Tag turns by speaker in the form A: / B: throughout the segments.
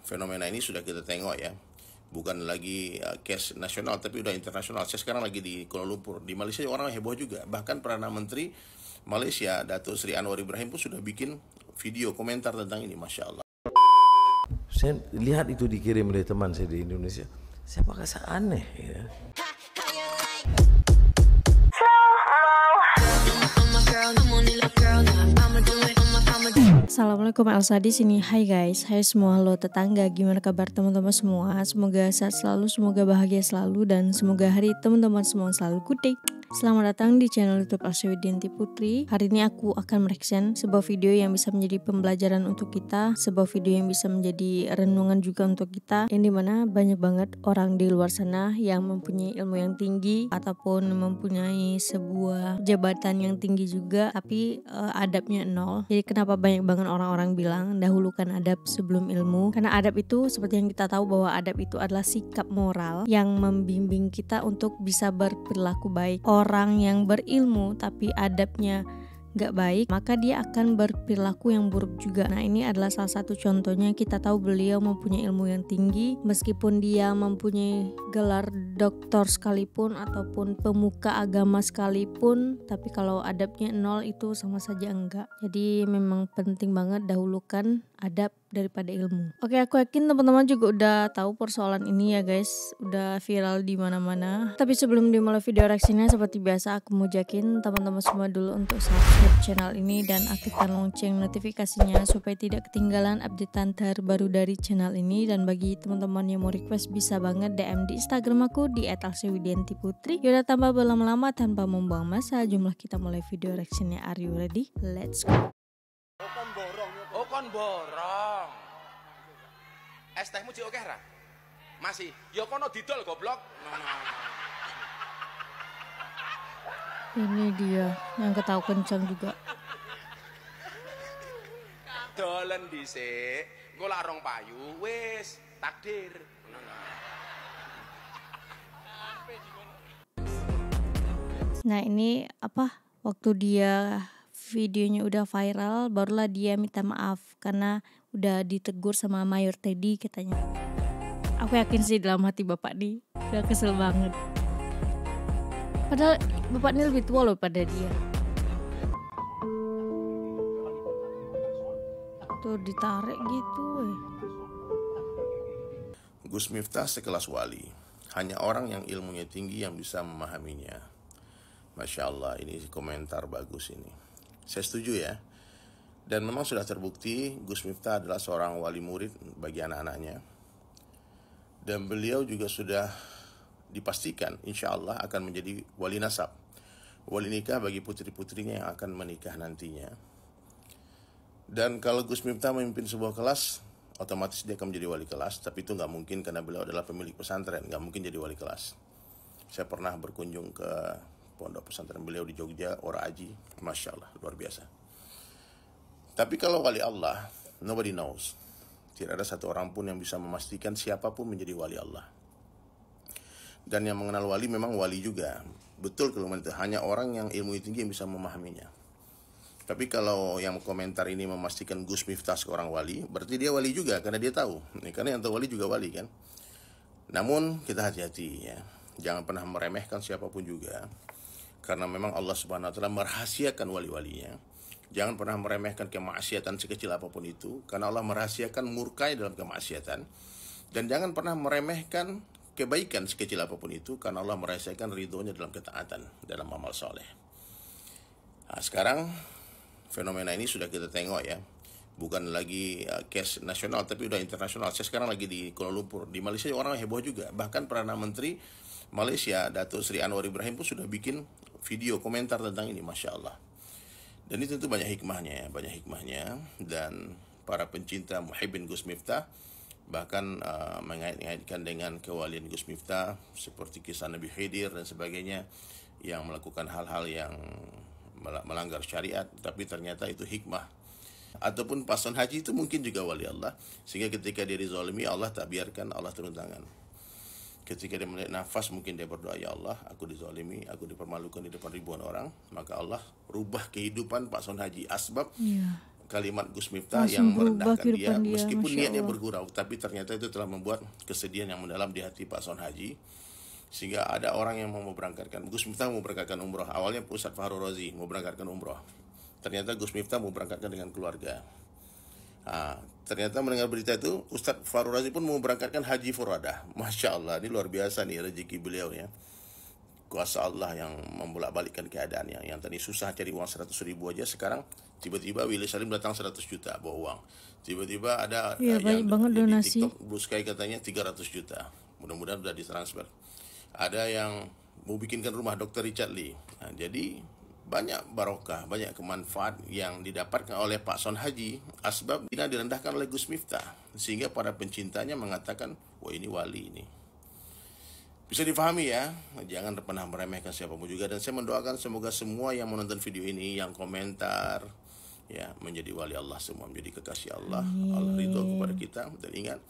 A: fenomena ini sudah kita tengok ya. Bukan lagi case nasional tapi udah internasional. Saya sekarang lagi di Kuala Lumpur. Di Malaysia orang heboh juga. Bahkan Perdana Menteri Malaysia Datuk Seri Anwar Ibrahim pun sudah bikin video komentar tentang ini. Masya Allah.
B: Saya lihat itu dikirim oleh teman saya di Indonesia. Saya merasa aneh ya.
C: Assalamualaikum, Elsa di sini. Hai guys, hai semua lo tetangga. Gimana kabar teman-teman semua? Semoga sehat selalu, semoga bahagia selalu, dan semoga hari teman-teman semua selalu good day. Selamat datang di channel YouTube Elsa Widianti Putri. Hari ini aku akan mereaction sebuah video yang bisa menjadi pembelajaran untuk kita, sebuah video yang bisa menjadi renungan juga untuk kita, yang dimana banyak banget orang di luar sana yang mempunyai ilmu yang tinggi ataupun mempunyai sebuah jabatan yang tinggi juga, tapi adabnya nol. Jadi kenapa banyak banget orang-orang bilang dahulukan adab sebelum ilmu? Karena adab itu seperti yang kita tahu bahwa adab itu adalah sikap moral yang membimbing kita untuk bisa berperilaku baik. Orang yang berilmu tapi adabnya gak baik, maka dia akan berperilaku yang buruk juga. Nah, ini adalah salah satu contohnya. Kita tahu beliau mempunyai ilmu yang tinggi, meskipun dia mempunyai gelar doktor sekalipun ataupun pemuka agama sekalipun, tapi kalau adabnya nol itu sama saja enggak. Jadi memang penting banget dahulukan adab daripada ilmu. Oke, aku yakin teman-teman juga udah tahu persoalan ini ya guys, udah viral di mana-mana. Tapi sebelum dimulai video reaksinya, seperti biasa aku mau jakin teman-teman semua dulu untuk subscribe channel ini dan aktifkan lonceng notifikasinya supaya tidak ketinggalan updatean terbaru dari channel ini. Dan bagi teman-teman yang mau request bisa banget DM di Instagram aku di @elsawidiantiputri. Yaudah, tanpa berlama-lama, tanpa membuang masa, jumlah kita mulai video reaksinya. Are you ready? Let's go.
D: Kon borong. Es tehmu cik oke ra? Masih. Ya kono didol goblok.
C: Ini dia yang ketahu kencang juga.
D: Dolen dhisik, engko lak rong payu wis takdir.
C: Nah, ini apa? Waktu dia videonya udah viral, barulah dia minta maaf karena udah ditegur sama Mayor Teddy katanya. Aku yakin sih dalam hati bapak nih udah kesel banget. Padahal bapak ini lebih tua loh pada dia. Tuh ditarik gitu.
A: Gus Miftah sekelas wali. Hanya orang yang ilmunya tinggi yang bisa memahaminya. Masya Allah, ini komentar bagus ini. Saya setuju ya. Dan memang sudah terbukti Gus Miftah adalah seorang wali murid bagi anak-anaknya. Dan beliau juga sudah dipastikan insya Allah akan menjadi wali nasab, wali nikah bagi putri-putrinya yang akan menikah nantinya. Dan kalau Gus Miftah memimpin sebuah kelas, otomatis dia akan menjadi wali kelas. Tapi itu nggak mungkin karena beliau adalah pemilik pesantren, nggak mungkin jadi wali kelas. Saya pernah berkunjung ke pondok pesantren beliau di Jogja, Ora Aji, Masya Allah, luar biasa. Tapi kalau wali Allah, nobody knows. Tidak ada satu orang pun yang bisa memastikan siapapun menjadi wali Allah. Dan yang mengenal wali memang wali juga. Betul kalau itu hanya orang yang ilmu tinggi yang bisa memahaminya. Tapi kalau yang komentar ini memastikan Gus Miftah seorang wali, berarti dia wali juga karena dia tahu. Karena yang tahu wali juga wali kan. Namun kita hati-hati ya. Jangan pernah meremehkan siapapun juga. Karena memang Allah Subhanahu wa taala merahasiakan wali-walinya. Jangan pernah meremehkan kemaksiatan sekecil apapun itu, karena Allah merahasiakan murkanya dalam kemaksiatan. Dan jangan pernah meremehkan kebaikan sekecil apapun itu, karena Allah merahasiakan ridhonya dalam ketaatan, dalam amal soleh. Nah, sekarang fenomena ini sudah kita tengok ya. Bukan lagi case nasional tapi udah internasional. Saya sekarang lagi di Kuala Lumpur. Di Malaysia orang heboh juga. Bahkan Perdana Menteri Malaysia Datuk Seri Anwar Ibrahim pun sudah bikin video komentar tentang ini. Masya Allah. Dan ini tentu banyak hikmahnya, dan para pencinta muhibbin Gus Miftah bahkan mengait-ngaitkan dengan kewalian Gus Miftah seperti kisah Nabi Khidir dan sebagainya yang melakukan hal-hal yang melanggar syariat, tapi ternyata itu hikmah. Ataupun pason haji itu mungkin juga wali Allah, sehingga ketika dia dizalimi Allah tak biarkan, Allah turun tangan. Ketika dia melihat nafas, mungkin dia berdoa, ya Allah, aku dizalimi, aku dipermalukan di depan ribuan orang, maka Allah rubah kehidupan Pak Son Haji. Asbab kalimat Gus Miftah
C: Langsung
A: yang
C: berubah
A: merendahkan dia,
C: kehidupan dia,
A: meskipun
C: Masya
A: niatnya
C: Allah.
A: bergurau, tapi ternyata itu telah membuat kesedihan yang mendalam di hati Pak Son Haji, sehingga ada orang yang mau berangkatkan. Gus Miftah mau berangkatkan umroh, awalnya Ustadz Fahru Razi mau berangkatkan umroh, ternyata Gus Miftah mau berangkatkan dengan keluarga. Ternyata mendengar berita itu Ustadz Fahru Razi pun mau berangkatkan haji furadah. Masya Allah, ini luar biasa nih rezeki beliau ya. Kuasa Allah yang membolak-balikkan keadaannya. Yang tadi susah cari uang 100 ribu aja, sekarang tiba-tiba Willy Salim datang 100 juta bawa uang. Tiba-tiba ada
C: Iya, banyak banget
A: di
C: donasi.
A: TikTok Blue Sky katanya 300 juta. Mudah-mudahan sudah ditransfer. Ada yang mau bikinkan rumah Dr. Richard Lee. Nah, jadi banyak barokah, banyak kemanfaat yang didapatkan oleh Pak Son Haji asbab tidak direndahkan oleh Gus Miftah, sehingga para pencintanya mengatakan, wah ini wali ini. Bisa difahami ya, jangan pernah meremehkan siapapun juga. Dan saya mendoakan semoga semua yang menonton video ini, yang komentar, ya menjadi wali Allah semua, menjadi kekasih Allah. Allah ridho kepada kita. Dan ingat,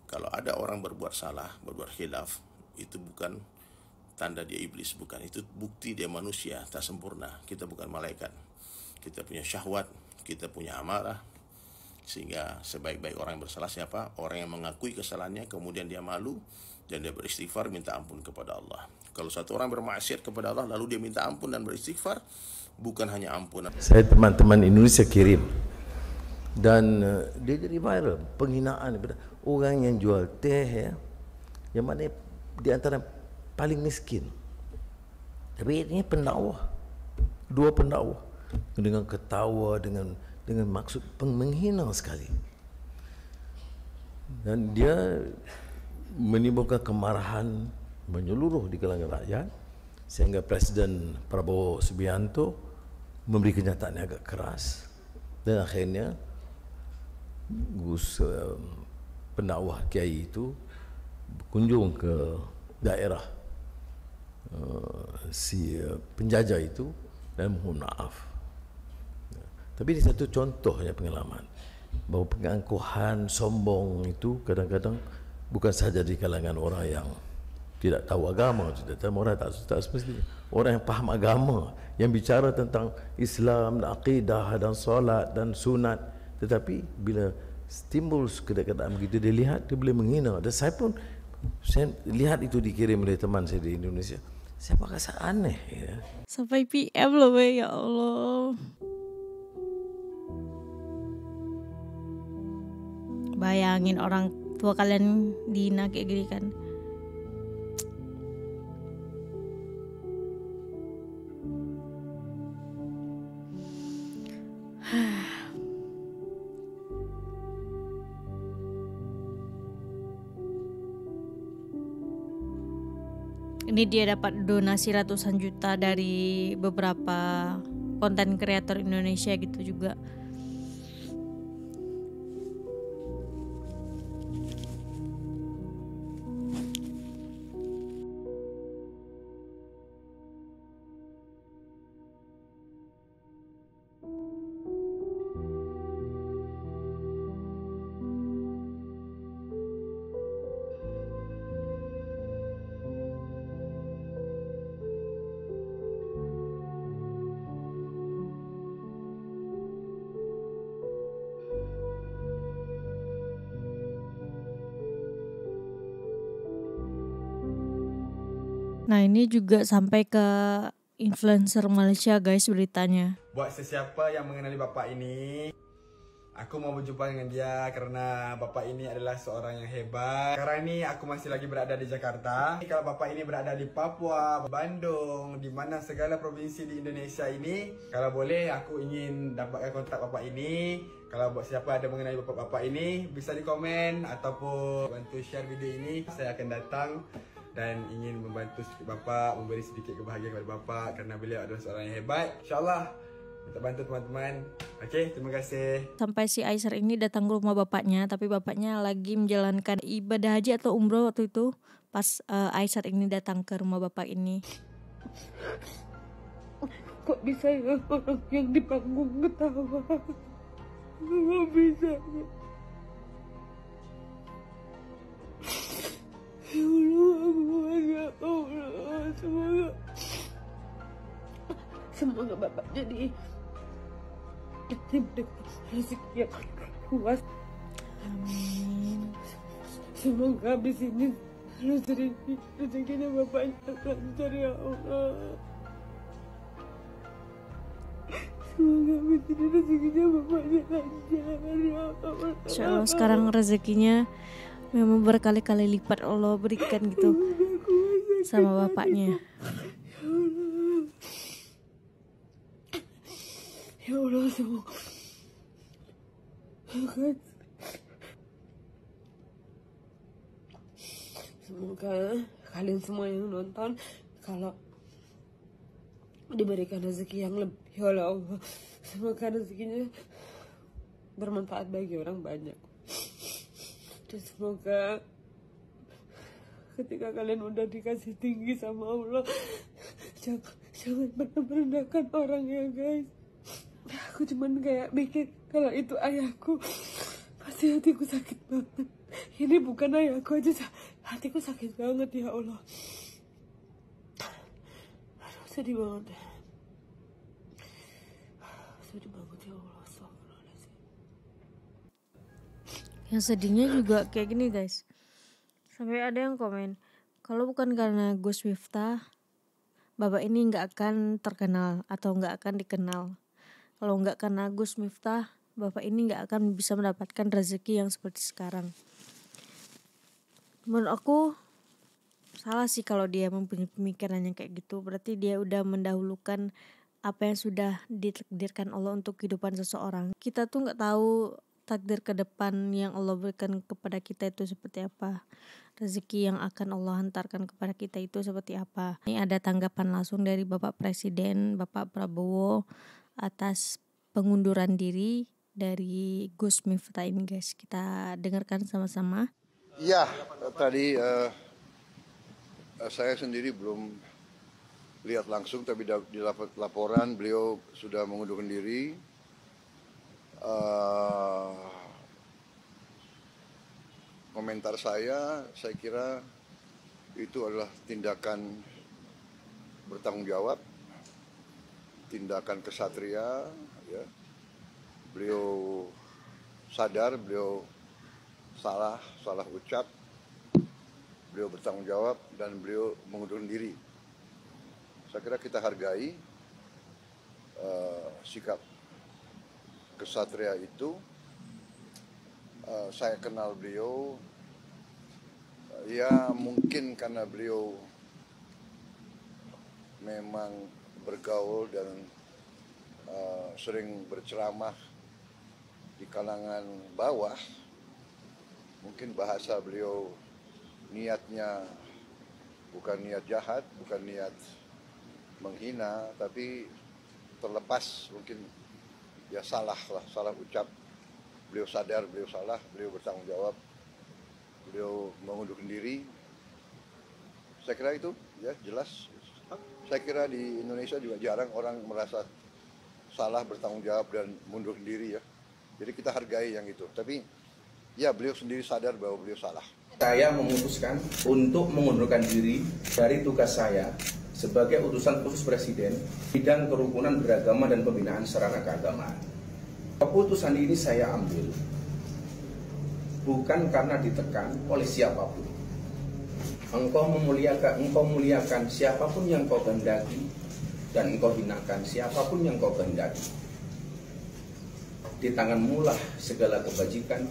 A: kalau ada orang berbuat salah, berbuat khilaf, itu bukan tanda dia iblis, bukan. Itu bukti dia manusia, tak sempurna. Kita bukan malaikat. Kita punya syahwat, kita punya amarah. Sehingga sebaik-baik orang yang bersalah siapa? Orang yang mengakui kesalahannya, kemudian dia malu, dan dia beristighfar, minta ampun kepada Allah. Kalau satu orang bermaksiat kepada Allah, lalu dia minta ampun dan beristighfar, bukan hanya ampunan.
B: Saya teman-teman Indonesia kirim, dan dia jadi viral, penghinaan kepada orang yang jual teh ya, yang mana di antara paling miskin. Tapi ini pendakwah, dua pendakwah dengan ketawa, dengan maksud menghina sekali, dan dia menimbulkan kemarahan menyeluruh di kalangan rakyat, sehingga Presiden Prabowo Subianto memberi kenyataan yang agak keras, dan akhirnya Gus pendakwah kiai itu berkunjung ke daerah si penjajah itu dan mohon maaf. Tapi ini satu contohnya pengalaman bahawa pengangkuhan sombong itu kadang-kadang bukan saja di kalangan orang yang tidak tahu agama, tidak tahu orang tak semestinya. Orang yang paham agama, yang bicara tentang Islam, akidah dan solat dan sunat, tetapi bila timbul kedekatan begitu dia lihat, dia boleh menghina. Dan saya lihat itu dikirim oleh teman saya di Indonesia. Saya rasa aneh ya.
C: Sampai PM loh be, ya Allah. Bayangin orang tua kalian dihina kayak gini kan. Ini dia dapat donasi ratusan juta dari beberapa konten kreator Indonesia gitu juga. Nah ini juga sampai ke influencer Malaysia guys beritanya.
E: Buat sesiapa yang mengenali bapak ini, aku mau berjumpa dengan dia karena bapak ini adalah seorang yang hebat. Sekarang ini aku masih lagi berada di Jakarta. Kalau bapak ini berada di Papua, Bandung, di mana segala provinsi di Indonesia ini, kalau boleh aku ingin dapatkan kontak bapak ini. Kalau buat siapa ada mengenai bapak-bapak ini, bisa di komen ataupun bantu share video ini. Saya akan datang dan ingin membantu sedikit bapak, memberi sedikit kebahagiaan kepada bapak kerana beliau adalah seorang yang hebat. InsyaAllah minta bantu teman-teman. Okey, terima kasih.
C: Sampai si Aisyar ini datang ke rumah bapaknya, tapi bapaknya lagi menjalankan ibadah haji atau umroh waktu itu. Pas Aisyar ini datang ke rumah bapak ini.
F: Kok bisa ya orang yang di panggung ketawa? Nggak bisa. Ya Allah, semoga Bapak jadi diberikan rezeki yang luas.
C: Amin.
F: Semoga habis ini rezekinya bapaknya lancar ya Allah. Semoga habis ini rezekinya bapaknya lancar ya Allah.
C: Insya Allah sekarang rezekinya memang berkali-kali lipat Allah berikan gitu sama bapaknya.
F: Ya Allah, semoga kalian semua yang nonton kalau diberikan rezeki yang lebih oleh Allah, semoga rezekinya bermanfaat bagi orang banyak. Dan semoga ketika kalian udah dikasih tinggi sama Allah, jangan pernah merendahkan orang ya guys. Aku cuman kayak mikir kalau itu ayahku, pasti hatiku sakit banget. Ini bukan ayahku aja, hatiku sakit banget ya Allah. Aduh, sedih banget. Sedih banget ya Allah. Astagfirullahaladzim.
C: Yang sedihnya juga kayak gini guys. Sampai ada yang komen, kalau bukan karena Gus Miftah, bapak ini nggak akan terkenal atau nggak akan dikenal. Kalau nggak karena Gus Miftah, bapak ini nggak akan bisa mendapatkan rezeki yang seperti sekarang. Menurut aku salah sih kalau dia mempunyai pemikiran yang kayak gitu. Berarti dia udah mendahulukan apa yang sudah ditakdirkan Allah untuk kehidupan seseorang. Kita tuh nggak tahu takdir ke depan yang Allah berikan kepada kita itu seperti apa. Rezeki yang akan Allah hantarkan kepada kita itu seperti apa. Ini ada tanggapan langsung dari Bapak Presiden, Bapak Prabowo, atas pengunduran diri dari Gus Miftah ini guys. Kita dengarkan sama-sama.
G: Ya, tadi saya sendiri belum lihat langsung, tapi didapat laporan beliau sudah mengundurkan diri. Komentar saya kira itu adalah tindakan bertanggung jawab, tindakan kesatria, ya. Beliau sadar, beliau salah ucap, beliau bertanggung jawab dan beliau mengundurkan diri. Saya kira kita hargai sikap kesatria itu. Saya kenal beliau, ya mungkin karena beliau memang bergaul dan sering berceramah di kalangan bawah. Mungkin bahasa beliau niatnya bukan niat jahat, bukan niat menghina, tapi terlepas mungkin ya salah ucap. Beliau sadar, beliau salah, beliau bertanggung jawab, beliau mengundurkan diri. Saya kira itu ya jelas. Saya kira di Indonesia juga jarang orang merasa salah, bertanggung jawab dan mundurkan diri ya. Jadi kita hargai yang itu. Tapi ya beliau sendiri sadar bahwa beliau salah.
H: Saya memutuskan untuk mengundurkan diri dari tugas saya sebagai utusan khusus Presiden bidang kerukunan beragama dan pembinaan sarana keagamaan. Keputusan ini saya ambil bukan karena ditekan oleh siapapun. Engkau muliakan siapapun yang kau kehendaki, dan engkau hinakan siapapun yang kau kehendaki. Di tanganmu lah segala kebajikan,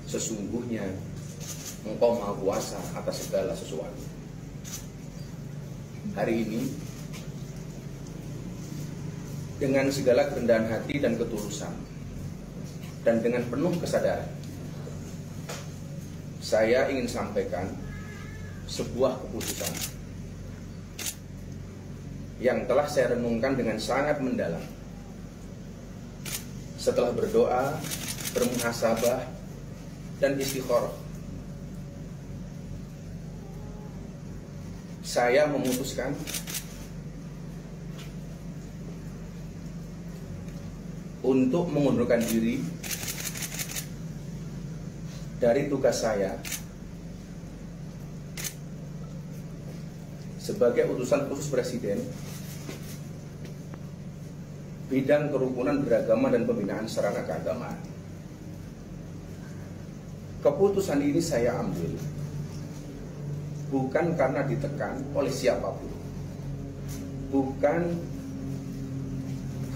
H: sesungguhnya engkau maha kuasa atas segala sesuatu. Hari ini, dengan segala kerendahan hati dan ketulusan, dan dengan penuh kesadaran, saya ingin sampaikan sebuah keputusan yang telah saya renungkan dengan sangat mendalam. Setelah berdoa, bermuhasabah, dan istikharah, saya memutuskan untuk mengundurkan diri dari tugas saya sebagai utusan khusus Presiden bidang kerukunan beragama dan pembinaan sarana keagamaan. Keputusan ini saya ambil bukan karena ditekan oleh siapapun, bukan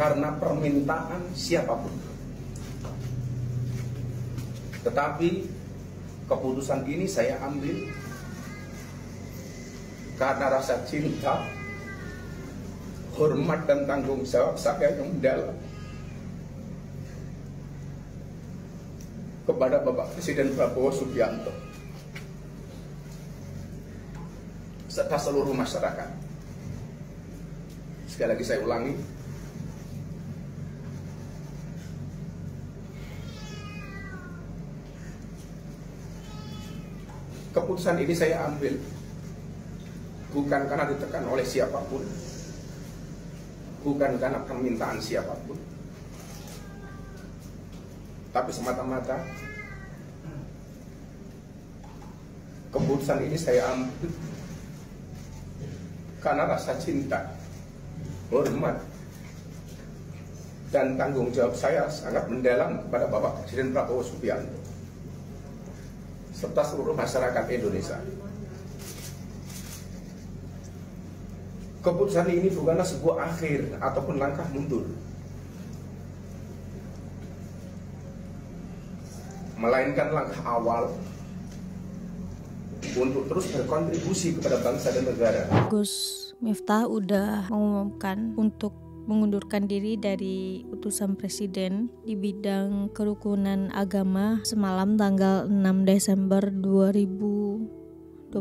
H: karena permintaan siapapun, tetapi keputusan ini saya ambil karena rasa cinta, hormat dan tanggung jawab saya yang mendalam kepada Bapak Presiden Prabowo Subianto serta seluruh masyarakat. Sekali lagi saya ulangi, keputusan ini saya ambil bukan karena ditekan oleh siapapun, bukan karena permintaan siapapun, tapi semata-mata keputusan ini saya ambil karena rasa cinta, hormat, dan tanggung jawab saya sangat mendalam kepada Bapak Presiden Prabowo Subianto serta seluruh masyarakat Indonesia. Keputusan ini bukanlah sebuah akhir ataupun langkah mundur, melainkan langkah awal untuk terus berkontribusi kepada bangsa dan negara.
C: Gus Miftah udah mengumumkan untuk mengundurkan diri dari utusan presiden di bidang kerukunan agama semalam tanggal 6 Desember 2024.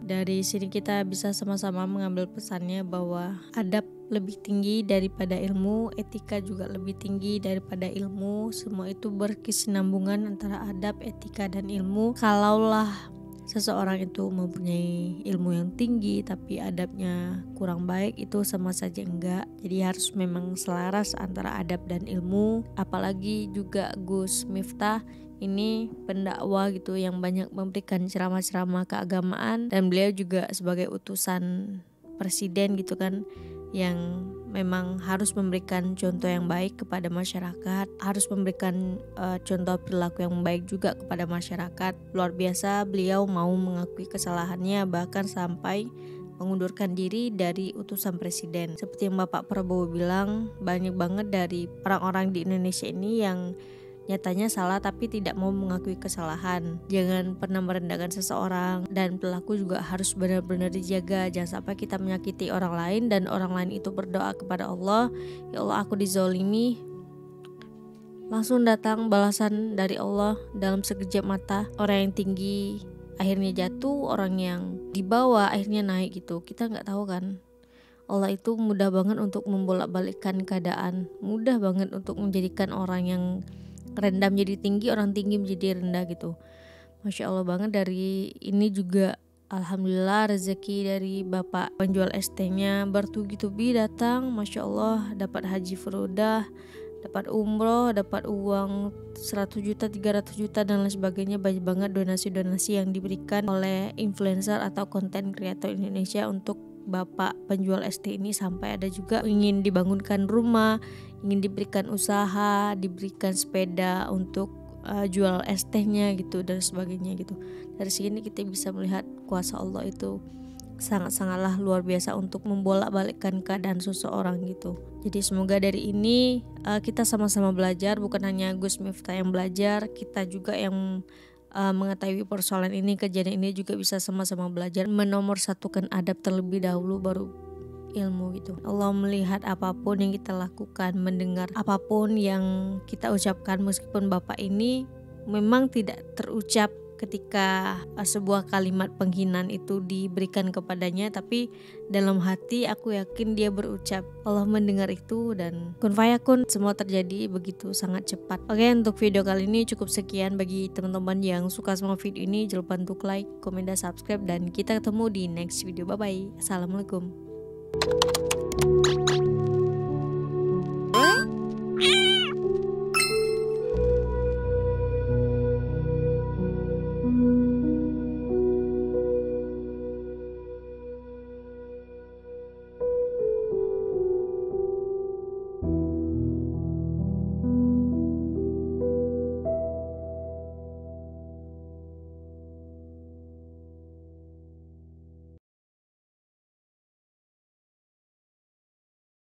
C: Dari sini kita bisa sama-sama mengambil pesannya bahwa adab lebih tinggi daripada ilmu, etika juga lebih tinggi daripada ilmu. Semua itu berkesinambungan antara adab, etika, dan ilmu. Kalaulah seseorang itu mempunyai ilmu yang tinggi tapi adabnya kurang baik, itu sama saja enggak. Jadi harus memang selaras antara adab dan ilmu. Apalagi juga Gus Miftah ini pendakwa gitu yang banyak memberikan ceramah-ceramah keagamaan, dan beliau juga sebagai utusan presiden gitu kan, yang memang harus memberikan contoh yang baik kepada masyarakat, harus memberikan contoh perilaku yang baik juga kepada masyarakat. Luar biasa beliau mau mengakui kesalahannya, bahkan sampai mengundurkan diri dari utusan presiden. Seperti yang Bapak Prabowo bilang, banyak banget dari orang-orang di Indonesia ini yang nyatanya salah tapi tidak mau mengakui kesalahan. Jangan pernah merendahkan seseorang, dan pelaku juga harus benar-benar dijaga. Jangan sampai kita menyakiti orang lain dan orang lain itu berdoa kepada Allah, ya Allah aku dizolimi, langsung datang balasan dari Allah dalam sekejap mata. Orang yang tinggi akhirnya jatuh, orang yang di bawah akhirnya naik gitu. Kita nggak tahu kan. Allah itu mudah banget untuk membolak-balikkan keadaan, mudah banget untuk menjadikan orang yang rendah menjadi tinggi, orang tinggi menjadi rendah gitu. Masya Allah banget. Dari ini juga alhamdulillah rezeki dari bapak penjual ST-nya bertubi-tubi datang. Masya Allah, dapat haji furodah, dapat umroh, dapat uang 100 juta, 300 juta dan lain sebagainya. Banyak banget donasi-donasi yang diberikan oleh influencer atau konten kreator Indonesia untuk bapak penjual ST ini. Sampai ada juga ingin dibangunkan rumah, ingin diberikan usaha, diberikan sepeda untuk jual ST-nya gitu dan sebagainya gitu. Dari sini kita bisa melihat kuasa Allah itu sangat-sangatlah luar biasa untuk membolak-balikkan keadaan seseorang gitu. Jadi semoga dari ini kita sama-sama belajar, bukan hanya Gus Miftah yang belajar, kita juga yang mengetahui persoalan ini, kejadian ini juga bisa sama-sama belajar menomorsatukan adab terlebih dahulu baru ilmu gitu. Allah melihat apapun yang kita lakukan, mendengar apapun yang kita ucapkan, meskipun bapak ini memang tidak terucap ketika sebuah kalimat penghinaan itu diberikan kepadanya, tapi dalam hati aku yakin dia berucap. Allah mendengar itu dan kun fayakun, semua terjadi begitu sangat cepat. Oke, untuk video kali ini cukup sekian. Bagi teman-teman yang suka sama video ini, jangan lupa untuk like, komen, dan subscribe, dan kita ketemu di next video. Bye bye. Assalamualaikum.